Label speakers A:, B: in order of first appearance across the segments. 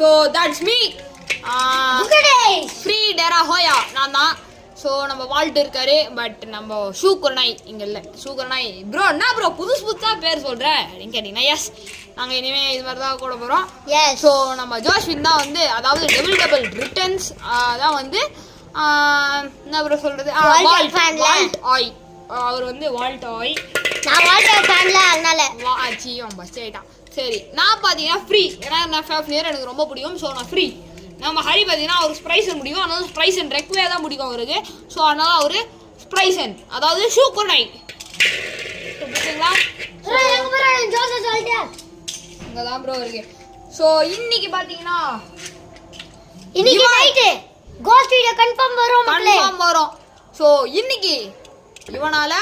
A: So that's me free டெரா ஹோயா நான் தான். ஸோ நம்ம வால்ட் இருக்காரு, பட் நம்ம ஷூ குரநாய் இங்கே இல்லை. ஷூ குரநாய் ப்ரோ என்ன ப்ரோ புதுசாக பேர் சொல்கிறேன் அப்படின்னு கேட்டிங்கன்னா, எஸ் நாங்கள் இனிமேல் இது மாதிரி தான் கூட போகிறோம். ஸோ நம்ம ஜோஸ்வின் தான் வந்து, அதாவது டபுள் ரிட்டர்ன்ஸ் தான் வந்து என்ன ப்ரோ சொல்கிறது, வால்ட் ஆய். அவர் வந்து வால்ட் ஆய்.
B: நான் வால்ட் ஃபேன்ல அதனால
A: ஆச்சி அவன் பஸ் ஆகிட்டான். சரி நான் பார்த்தீங்கன்னா ஃப்ரீ, ஏன்னா நான் ஃபேஃப்னியர் எனக்கு ரொம்ப பிடிக்கும். ஸோ நான் ஃப்ரீ. நம்ம ஹரி பார்த்தீங்கன்னா அவர் ஸ்ப்ரைசன் முடியும், அதனால ஸ்ப்ரைசன் ரெக்வே தான் பிடிக்கும் அவருக்கு. ஸோ அதனால அவர் ஸ்ப்ரைசன், அதாவது ஷூ குரநாய். புரியுதுங்களா? இங்கே தான் ப்ரோ இருக்கு. ஸோ இன்னைக்கு பார்த்தீங்கன்னா
B: இன்னைக்கு நைட்டு கோஸ்ட் வீடியோ கன்ஃபார்ம் வரும்.
A: ஸோ இன்னைக்கு இவனால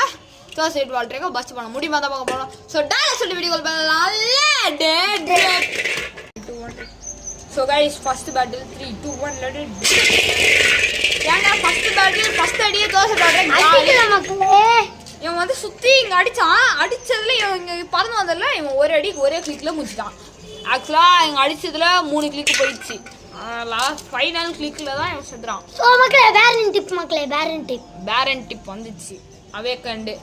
A: சோசைட் வால்ட்ரேக்கோ பஸ் பண்ண முடியுமா தான் பார்க்க போகிறோம். ஸோ டாலர் சொல்லி வீடியோ கால் பண்ணலாம். So guys first battle 3 2 1 let it ஏன்னா ஃபர்ஸ்ட் பேட்டில் ஃபர்ஸ்ட் அடியே சோசைட் வால்ட்ரே இவன் வந்து சுற்றி இங்கே அடித்தான். அடித்ததில் இவன் இங்கே பறந்து வந்ததில்ல, இவன் ஒரு அடிக்கு ஒரே கிளிக்கில் முடிச்சிட்டான். ஆக்சுவலாக இவங்க அடித்ததில் 3 கிளிக்கு போயிடுச்சு. லாஸ்ட் ஃபைனல் கிளிக்கில் தான் இவன் செத்துறான்.
B: ஸோ மக்களே பேரன் டிப்
A: வந்துச்சு அவேக்கண்டு.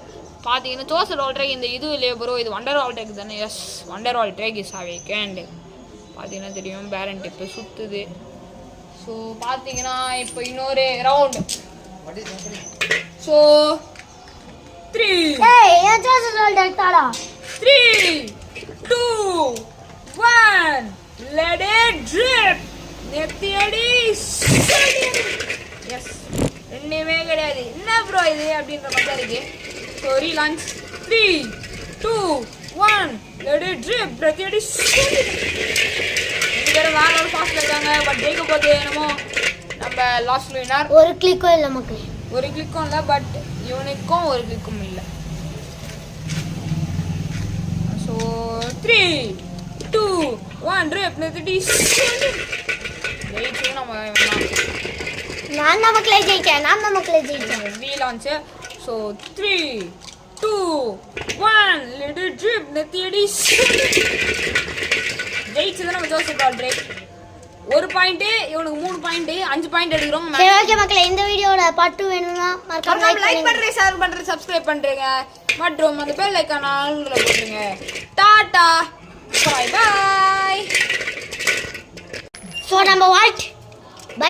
A: பார்த்தீங்கன்னா சோசைட் வால்ட்ரேக் இந்த இது இல்லையே ப்ரோ, இது வண்டர் வால்ட்ரேக் தானே. எஸ் வண்டர் வால்ட்ரேக் இஸ் அவேக்கண்டு. பார்த்தீங்கன்னா தெரியும் பேரன் டிப்பு சுற்றுது. ஸோ பார்த்தீங்கன்னா இப்போ இன்னொரு round. So 3 2 1 let it drip. நெத்தியடி எஸ் ரெண்டுமே கிடையாது. என்ன ப்ரோ இது அப்படின்ற மாதிரி தான் இருக்கு. So relaunch 3 2 1 let it drip. நெத்தியடி வேற ஒரு ஃபாஸ்ட்ல இருக்காங்க, பட் ஜெயிக்க போகுது என்னமோ நம்ம லாஸ்ட் வினர்.
B: ஒரு கிளிக்கும் இல்லை மக்களே,
A: ஒரு கிளிக்கும் இல்லை, பட் இவனுக்கும் ஒரு கிளிக்கும் இல்லை. ஸோ 3 2 1 ட்ரிப் நெத்தியடி ஜெயிச்சு நம்ம
B: நான் தான் மக்களே ஜெயிச்சேன்.
A: Relaunch. So 3 2 1 let it drip நெத்தியடி ஜெயிச்சது நம்ம ஜோசைட் வால்ட்ரேக். 1 பாயிண்ட், இவனுக்கு 3 பாயிண்ட், 5 பாயிண்ட் எடுக்கிறோம்.
B: சரி ஓகே மக்களே, இந்த வீடியோட பார்ட் 2 வேணும்னா மறக்காம
A: லைக் பண்ணுங்க, ஷேர் பண்ணுங்க, சப்ஸ்கிரைப் பண்ணுங்க, மற்றும் அந்த பெல் ஐகானை ஆல்ல போடுங்க. Tata bye bye.
B: ஸோ நம்ம வால்ட்